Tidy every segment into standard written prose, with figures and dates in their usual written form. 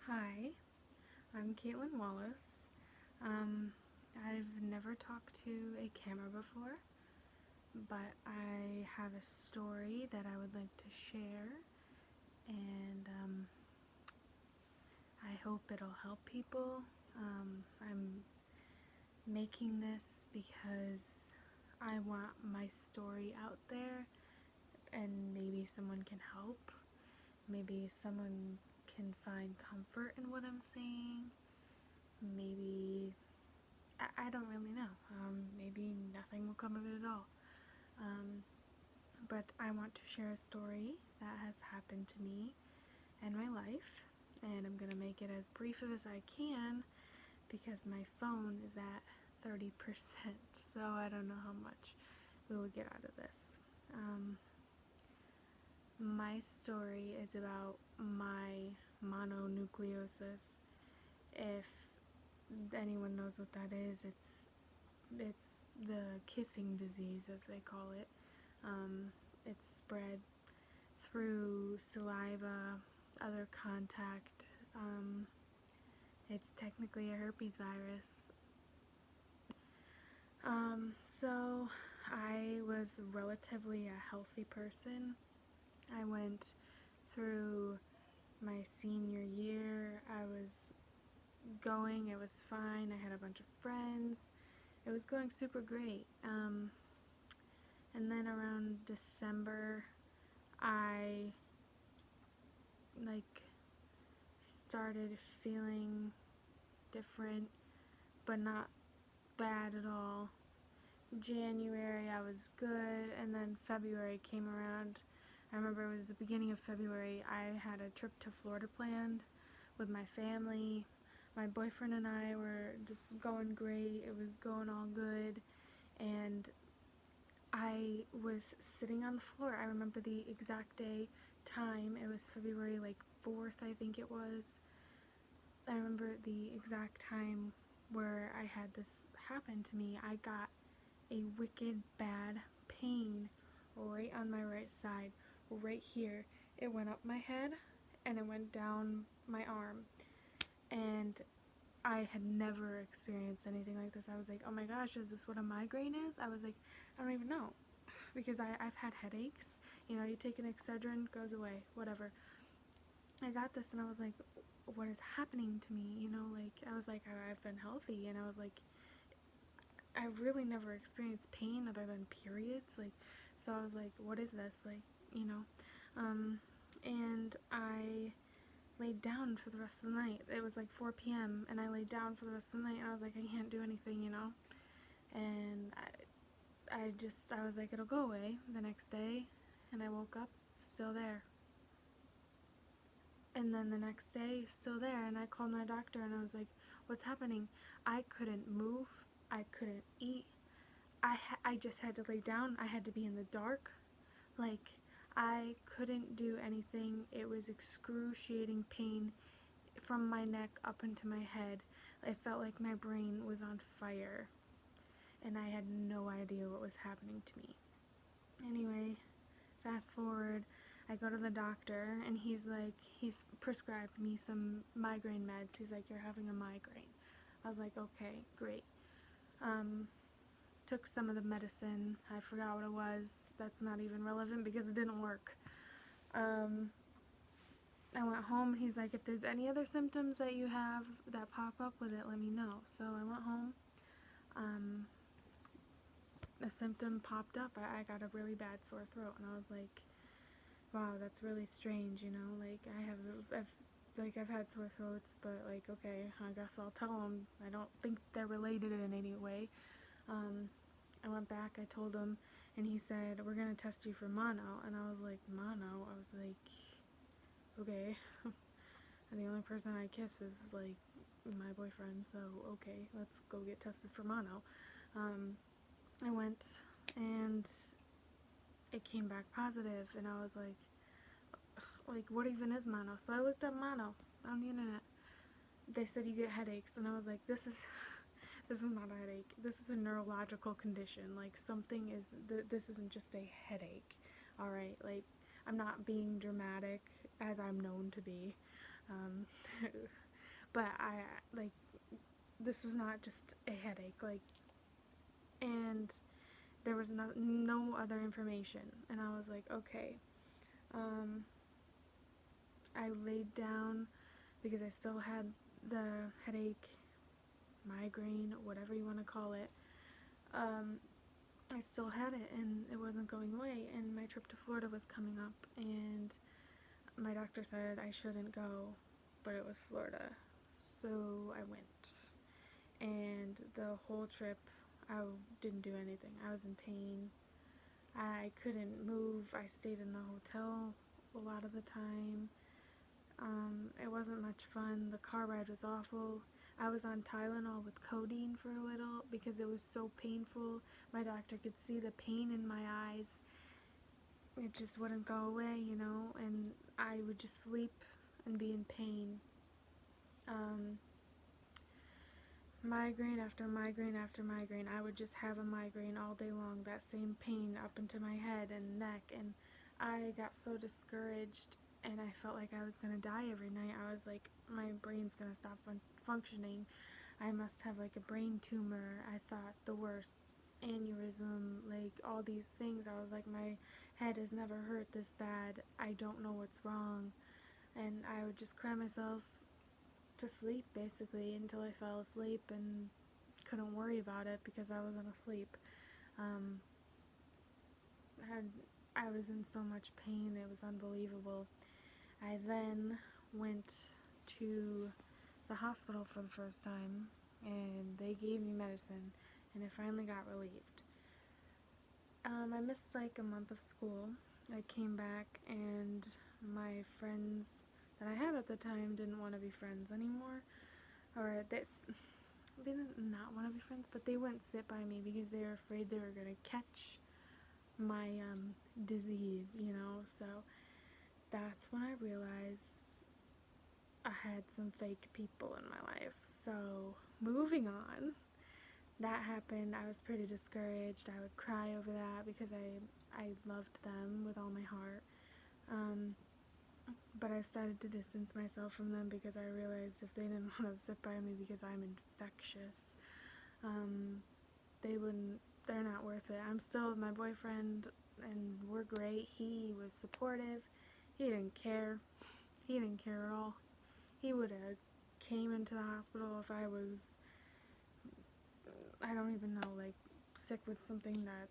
Hi, I'm Caitlin Wallace. I've never talked to a camera before, but I have a story that I would like to share, and I hope it'll help people. I'm making this because I want my story out there, and maybe someone can help. Maybe someone can find comfort in what I'm saying. Maybe I don't really know. Maybe nothing will come of it at all. Um, but I want to share a story that has happened to me and my life, and I'm going to make it as brief as I can because my phone is at 30%, so I don't know how much we will get out of this. My story is about my mononucleosis. If anyone knows what that is, it's the kissing disease, as they call it. It's spread through saliva, other contact. It's technically a herpes virus. So I was relatively a healthy person. I went through my senior year. I was going, it was fine. I had a bunch of friends. It was going super great. And then around December, I started feeling different, but not bad at all. January I was good, and then February came around. I remember it was the beginning of February. I had a trip to Florida planned with my family. My boyfriend and I were just going great. It was going all good, and I was sitting on the floor. I remember the exact day, time. It was February 4th, I think it was. I remember the exact time where I had this happen to me. I got a wicked bad pain right on my right side, right here. It went up my head and it went down my arm. And I had never experienced anything like this. I was like, oh my gosh, is this what a migraine is? I was like, I don't even know. Because I've had headaches. You take an Excedrin, goes away, whatever. I got this and I was like, what is happening to me? I was like, I've been healthy. And I was like, I really never experienced pain other than periods. So I was like, what is this? And I laid down for the rest of the night. It was 4 p.m. and I laid down for the rest of the night. And I was like, I can't do anything. And I was like, it'll go away the next day. And I woke up, still there. And then the next day, still there. And I called my doctor and I was like, what's happening? I couldn't move. I couldn't eat. I just had to lay down. I had to be in the dark. I couldn't do anything. It was excruciating pain from my neck up into my head. It felt like my brain was on fire. And I had no idea what was happening to me. Anyway, fast forward, I go to the doctor and he's prescribed me some migraine meds. He's like, you're having a migraine. I was like, okay, great. Took some of the medicine. I forgot what it was. That's not even relevant because it didn't work. I went home. He's like, if there's any other symptoms that you have that pop up with it, let me know. So I went home. A symptom popped up. I got a really bad sore throat, and I was like, wow, that's really strange, I've had sore throats, but okay, I guess I'll tell him. I don't think they're related in any way. I went back, I told him, and he said, we're gonna test you for mono. And I was like, mono? I was like, okay. And the only person I kiss is my boyfriend, so okay, let's go get tested for mono. I went and it came back positive, and I was like, what even is mono? So I looked up mono on the internet. They said you get headaches, and I was like, this is not a headache. This is a neurological condition. This isn't just a headache. All right, I'm not being dramatic as I'm known to be. Um, but like, this was not just a headache, like, and there was no other information, and I was like, okay. I laid down because I still had the headache, migraine, whatever you want to call it. I still had it, and it wasn't going away, and my trip to Florida was coming up, and my doctor said I shouldn't go, but it was Florida, so I went. And the whole trip, I didn't do anything. I was in pain. I couldn't move. I stayed in the hotel a lot of the time. It wasn't much fun. The car ride was awful. I was on Tylenol with codeine for a little because it was so painful. My doctor could see the pain in my eyes. It just wouldn't go away, and I would just sleep and be in pain. Migraine after migraine after migraine. I would just have a migraine all day long, that same pain up into my head and neck, and I got so discouraged, and I felt like I was going to die every night. I was like, my brain's going to stop functioning. I must have like a brain tumor. I thought the worst, aneurysm, like all these things. I was like, my head has never hurt this bad. I don't know what's wrong. And I would just cry myself to sleep basically until I fell asleep and couldn't worry about it because I wasn't asleep. I was in so much pain, it was unbelievable. I then went to the hospital for the first time, and they gave me medicine, and I finally got relieved. I missed like a month of school. I came back, and my friends that I had at the time didn't want to be friends anymore, or they didn't not want to be friends, but they wouldn't sit by me because they were afraid they were going to catch my disease, so that's when I realized I had some fake people in my life. So moving on, that happened. I was pretty discouraged. I would cry over that because I loved them with all my heart. But I started to distance myself from them because I realized if they didn't want to sit by me because I'm infectious, they're not worth it. I'm still with my boyfriend, and we're great. He was supportive. He didn't care. He didn't care at all. He would have came into the hospital if I was, I don't even know, like, sick with something that,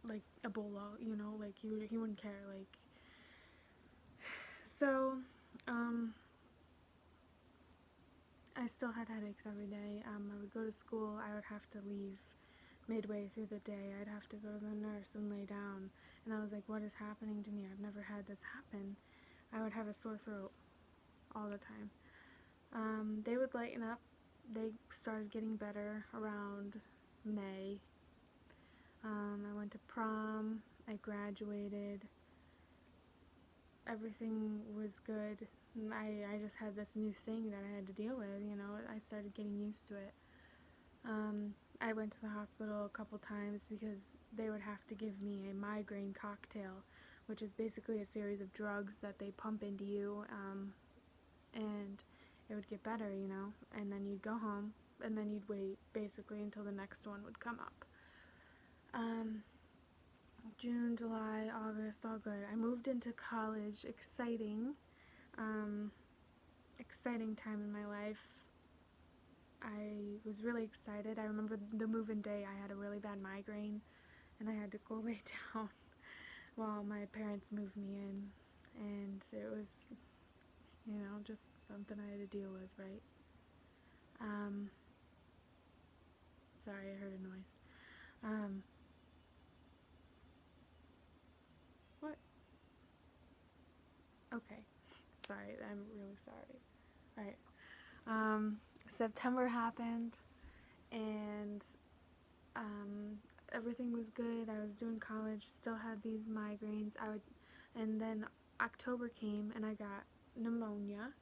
like, Ebola, like, he wouldn't care, like. So, I still had headaches every day. I would go to school. I would have to leave midway through the day. I'd have to go to the nurse and lay down. And I was like, what is happening to me? I've never had this happen. I would have a sore throat all the time. They would lighten up. They started getting better around May. I went to prom. I graduated. Everything was good. I just had this new thing that I had to deal with, I started getting used to it. I went to the hospital a couple times because they would have to give me a migraine cocktail, which is basically a series of drugs that they pump into you, and it would get better, and then you'd go home, and then you'd wait basically until the next one would come up. June, July, August, all good. I moved into college, exciting time in my life. I was really excited. I remember the move-in day, I had a really bad migraine, and I had to go lay down while my parents moved me in, and it was, just something I had to deal with, right? Sorry, I heard a noise. What? Okay. Sorry, I'm really sorry. Alright. September happened, and everything was good. I was doing college, still had these migraines. And then October came, and I got pneumonia,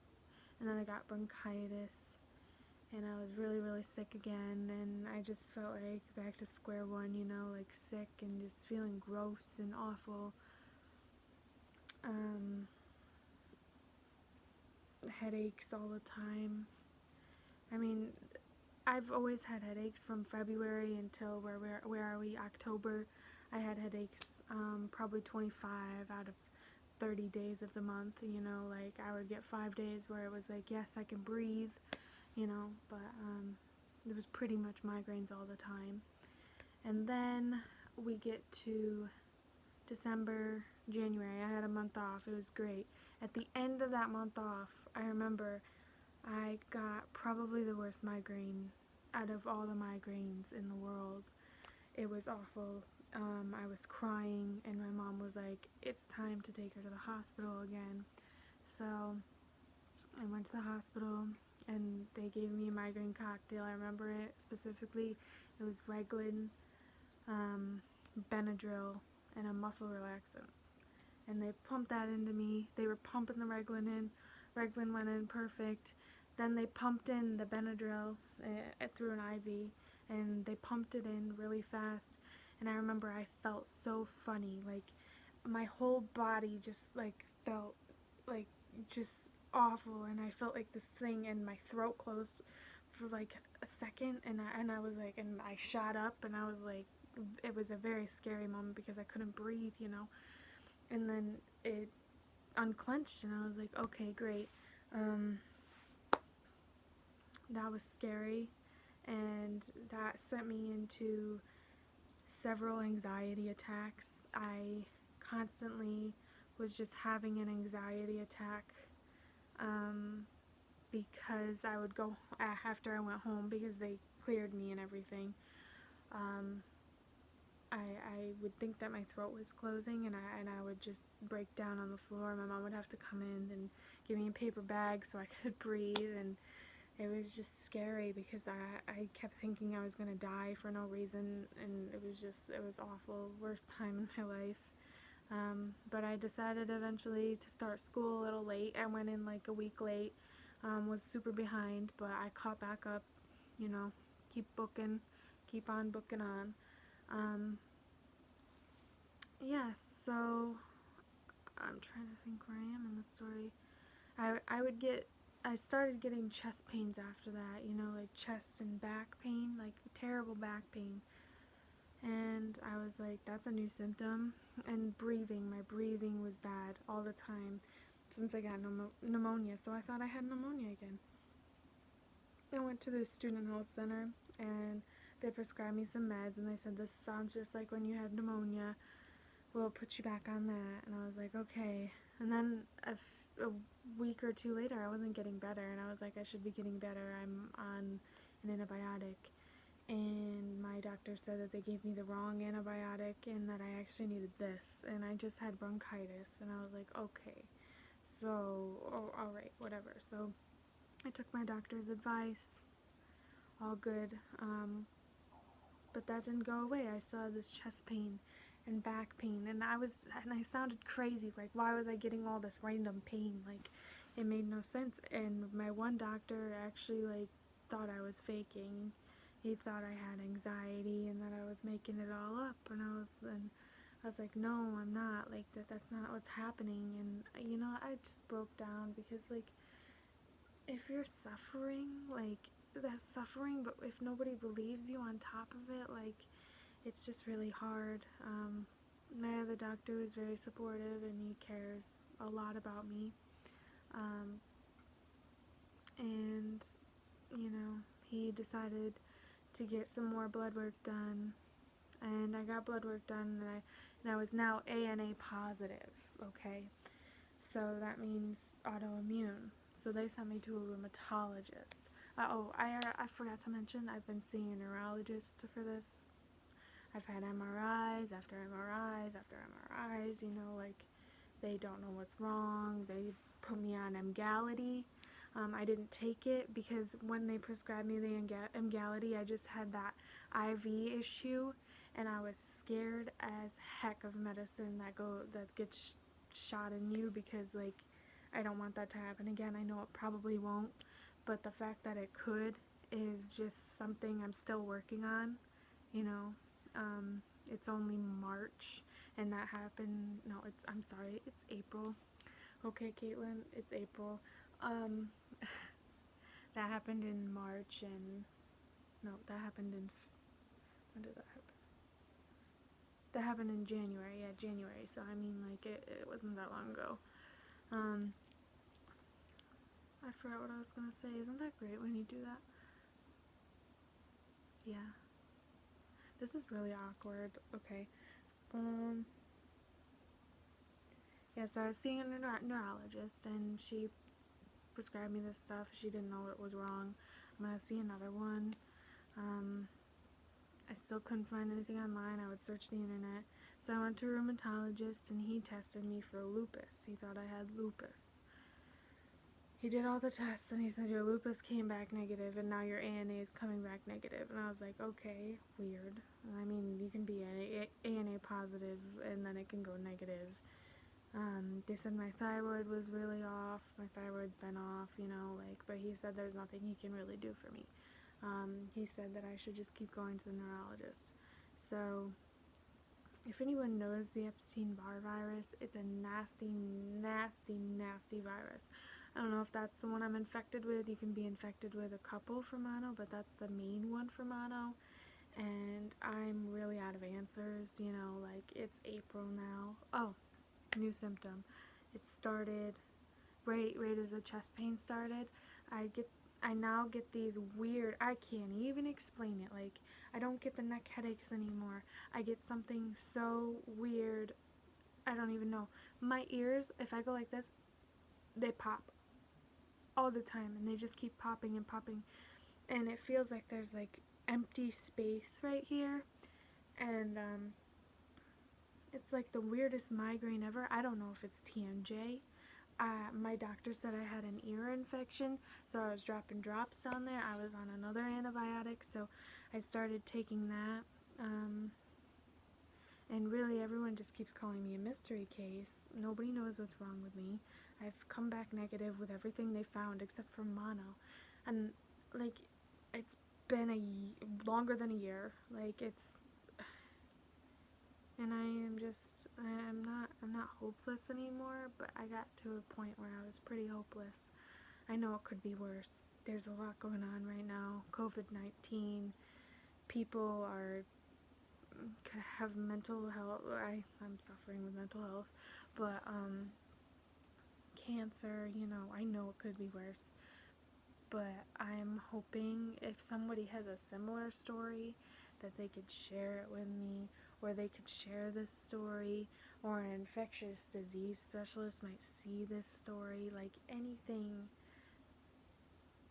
and then I got bronchitis, and I was really, really sick again, and I just felt like back to square one, like sick and just feeling gross and awful. headaches all the time. I mean, I've always had headaches from February until where are we? October. I had headaches probably 25 out of 30 days of the month, you know, like I would get 5 days where it was like, yes, I can breathe, you know, but it was pretty much migraines all the time. And then we get to December, January. I had a month off. It was great. At the end of that month off, I remember I got probably the worst migraine out of all the migraines in the world. It was awful. I was crying, and my mom was like, it's time to take her to the hospital again. So I went to the hospital, and they gave me a migraine cocktail. I remember it specifically. It was Reglan, Benadryl, and a muscle relaxant. And they pumped that into me. They were pumping the Reglan in. Reglan went in perfect. Then they pumped in the Benadryl through an IV, and they pumped it in really fast. And I remember I felt so funny, like my whole body just like felt like just awful, and I felt like this thing in my throat closed for like a second, and I was like, and I shot up, and I was like, it was a very scary moment because I couldn't breathe, you know. And then it unclenched, and I was like, okay, great. That was scary, and that sent me into several anxiety attacks. I constantly was just having an anxiety attack because I would go after I went home because they cleared me and everything. I would think that my throat was closing, and I would just break down on the floor. My mom would have to come in and give me a paper bag so I could breathe, and it was just scary because I kept thinking I was going to die for no reason, and it was awful, worst time in my life. But I decided eventually to start school a little late. I went in like a week late, was super behind, but I caught back up, you know, keep on booking on. Yeah, so I'm trying to think where I am in the story. I started getting chest pains after that, you know, like chest and back pain, like terrible back pain. And I was like, that's a new symptom. And my breathing was bad all the time since I got pneumonia, so I thought I had pneumonia again. I went to the student health center, and they prescribed me some meds, and they said, this sounds just like when you had pneumonia. We'll put you back on that. And I was like, okay. And then a week or two later, I wasn't getting better, and I was like, I should be getting better. I'm on an antibiotic. And my doctor said that they gave me the wrong antibiotic and that I actually needed this. And I just had bronchitis. And I was like, okay. So, alright, whatever. So I took my doctor's advice. All good. But that didn't go away. I still had this chest pain and back pain, and I sounded crazy. Like, why was I getting all this random pain? Like, it made no sense. And my one doctor actually like thought I was faking. He thought I had anxiety and that I was making it all up. And I was like, no, I'm not. Like, that's not what's happening. And you know, I just broke down because, like, if you're suffering, like, that's suffering, but if nobody believes you on top of it, like, it's just really hard. My other doctor was very supportive, and he cares a lot about me. And, you know, he decided to get some more blood work done, and I got blood work done, and I was now ANA positive, okay? So that means autoimmune. So they sent me to a rheumatologist. I forgot to mention, I've been seeing a neurologist for this. I've had MRIs after MRIs after MRIs, you know, like, they don't know what's wrong. They put me on Emgality. I didn't take it because when they prescribed me the Emgality, I just had that IV issue, and I was scared as heck of medicine that gets shot in you because, like, I don't want that to happen again. I know it probably won't, but the fact that it could is just something I'm still working on, you know. It's only March, and that happened, no, I'm sorry, it's April. Okay, Caitlin, it's April. Um, that happened in March, and no, that happened in, when did that happen? That happened in January, yeah, January, so I mean, like, it wasn't that long ago. I forgot what I was gonna say. Isn't that great when you do that? Yeah. This is really awkward. Okay. Yeah, so I was seeing a neurologist, and she prescribed me this stuff. She didn't know it was wrong. I'm gonna see another one. I still couldn't find anything online. I would search the internet. So I went to a rheumatologist, and he tested me for lupus. He thought I had lupus. He did all the tests, and he said your lupus came back negative, and now your ANA is coming back negative. And I was like, okay, weird. I mean, you can be ANA positive, and then it can go negative. They said my thyroid was really off. My thyroid's been off, but he said there's nothing he can really do for me. He said that I should just keep going to the neurologist. So, if anyone knows the Epstein-Barr virus, it's a nasty, nasty, nasty virus. I don't know if that's the one I'm infected with. You can be infected with a couple for mono, but that's the main one for mono. And I'm really out of answers, it's April now. Oh, new symptom. It started right as the chest pain started. I now get these weird, I can't even explain it. Like, I don't get the neck headaches anymore. I get something so weird. I don't even know. My ears, if I go like this, they pop all the time, and they just keep popping and popping. And it feels like there's like empty space right here. And it's like the weirdest migraine ever. I don't know if it's TMJ. My doctor said I had an ear infection, so I was dropping drops down there. I was on another antibiotic, so I started taking that. And really, everyone just keeps calling me a mystery case. Nobody knows what's wrong with me. I've come back negative with everything they found except for mono. And, like, it's been longer than a year. Like, and I'm not hopeless anymore, but I got to a point where I was pretty hopeless. I know it could be worse. There's a lot going on right now. COVID-19, people could have mental health. I'm suffering with mental health, but cancer, I know it could be worse. But I'm hoping if somebody has a similar story that they could share it with me, or they could share this story, or an infectious disease specialist might see this story, like anything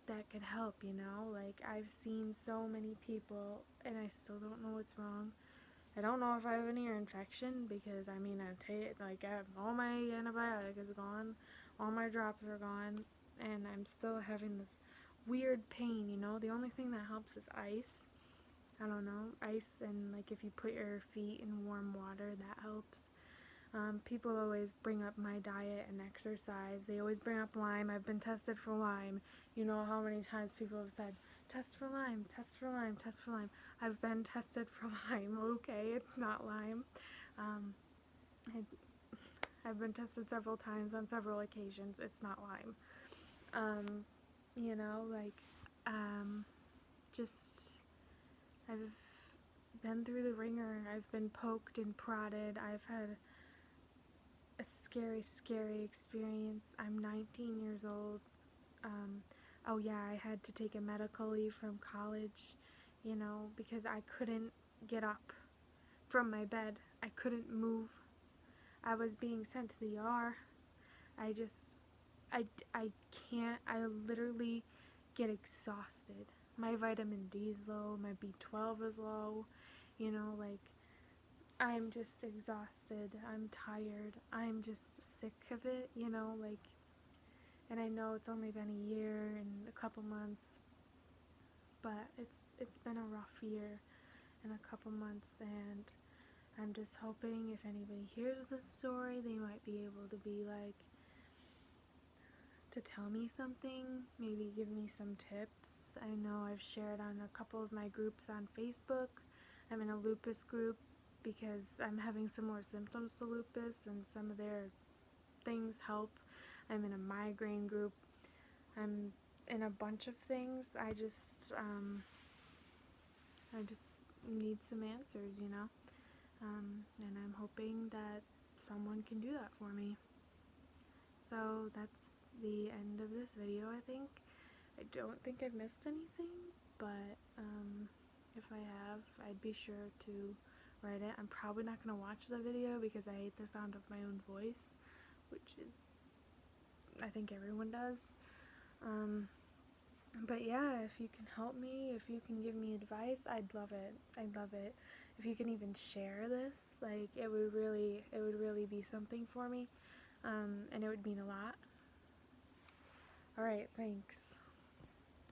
that could help, like I've seen so many people and I still don't know what's wrong. I don't know if I have an ear infection because all my antibiotic is gone, all my drops are gone, and I'm still having this weird pain, The only thing that helps is ice. I don't know, ice, and like if you put your feet in warm water, that helps. People always bring up my diet and exercise. They always bring up Lyme. I've been tested for Lyme. You know how many times people have said, test for Lyme, test for Lyme, test for Lyme. I've been tested for Lyme. Okay, it's not Lyme. I've been tested several times on several occasions. It's not Lyme. I've been through the ringer. I've been poked and prodded. I've had a scary, scary experience. I'm 19 years old. I had to take a medical leave from college, because I couldn't get up from my bed. I couldn't move. I was being sent to the ER. I can't. I literally get exhausted. My vitamin D is low. My B12 is low. I'm just exhausted. I'm tired. I'm just sick of it, and I know it's only been a year and a couple months, but it's been a rough year and a couple months, and I'm just hoping if anybody hears this story, they might be able to to tell me something, maybe give me some tips. I know I've shared on a couple of my groups on Facebook. I'm in a lupus group because I'm having similar symptoms to lupus and some of their things help. I'm in a migraine group. I'm in a bunch of things. I just need some answers, you know? And I'm hoping that someone can do that for me. So that's the end of this video, I think. I don't think I've missed anything, but if I have, I'd be sure to write it. I'm probably not going to watch the video because I hate the sound of my own voice, which is, I think everyone does. But yeah, if you can help me, if you can give me advice, I'd love it. I'd love it. If you can even share this, like, it would really be something for me, and it would mean a lot. Alright, thanks.